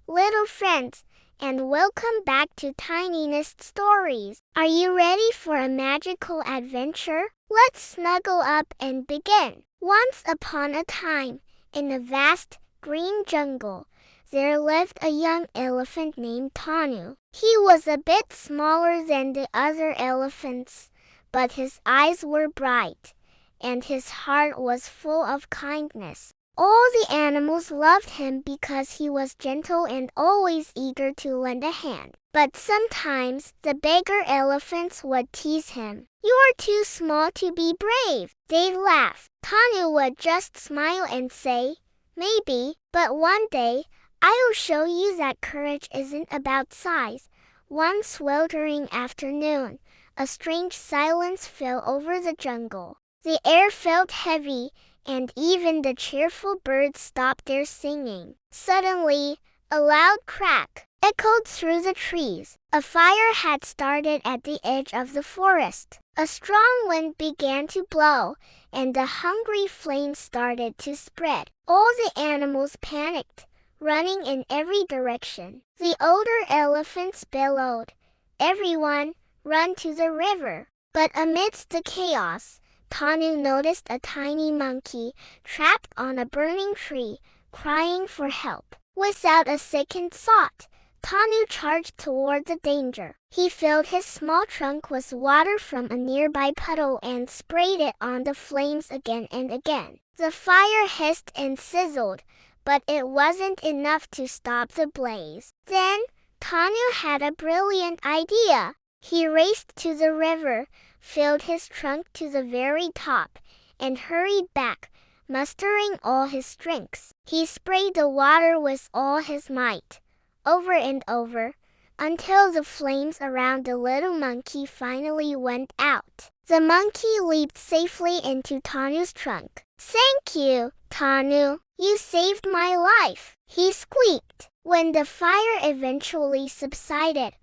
little friends, and welcome back to TinyNest Stories. Are you ready for a magical adventure? Let's snuggle up and begin. Once upon a time, in a vast, green jungle, there lived a young elephant named Tanu. He was a bit smaller than the other elephants, but his eyes were bright, and his heart was full of kindness. All the animals loved him because he was gentle and always eager to lend a hand. But sometimes the bigger elephants would tease him. "You're too small to be brave," they'd laugh. Tanu would just smile and say, "Maybe, but one day, I'll show you that courage isn't about size." One sweltering afternoon, a strange silence fell over the jungle. The air felt heavy, and even the cheerful birds stopped their singing. Suddenly, a loud crack echoed through the trees. A fire had started at the edge of the forest. A strong wind began to blow, and the hungry flames started to spread. All the animals panicked, running in every direction. The older elephants bellowed, "Everyone, run to the river!" But amidst the chaos, Tanu noticed a tiny monkey trapped on a burning tree, crying for help. Without a second thought, Tanu charged toward the danger. He filled his small trunk with water from a nearby puddle and sprayed it on the flames again and again. The fire hissed and sizzled, but it wasn't enough to stop the blaze. Then, Tanu had a brilliant idea. He raced to the river, filled his trunk to the very top, and hurried back, mustering all his strength. He sprayed the water with all his might, over and over, until the flames around the little monkey finally went out. The monkey leaped safely into Tanu's trunk. "Thank you, Tanu. You saved my life," he squeaked. When the fire eventually subsided,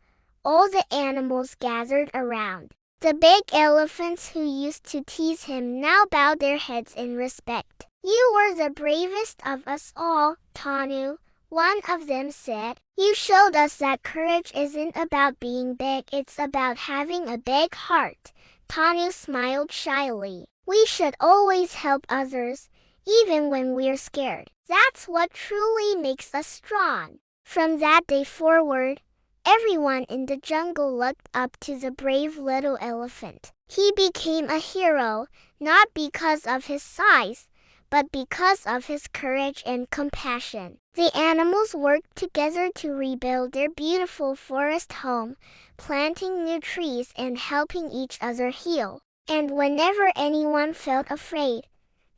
all the animals gathered around. The big elephants who used to tease him now bowed their heads in respect. "You were the bravest of us all, Tanu," one of them said. "You showed us that courage isn't about being big, it's about having a big heart." Tanu smiled shyly. "We should always help others, even when we're scared. That's what truly makes us strong." From that day forward, everyone in the jungle looked up to the brave little elephant. He became a hero, not because of his size, but because of his courage and compassion. The animals worked together to rebuild their beautiful forest home, planting new trees and helping each other heal. And whenever anyone felt afraid,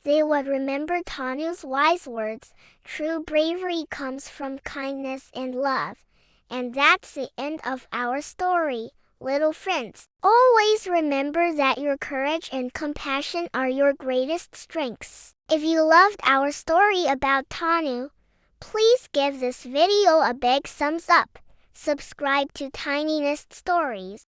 they would remember Tanu's wise words, "True bravery comes from kindness and love." And that's the end of our story, little friends. Always remember that your courage and compassion are your greatest strengths. If you loved our story about Tanu, please give this video a big thumbs up. Subscribe to TinyNest Stories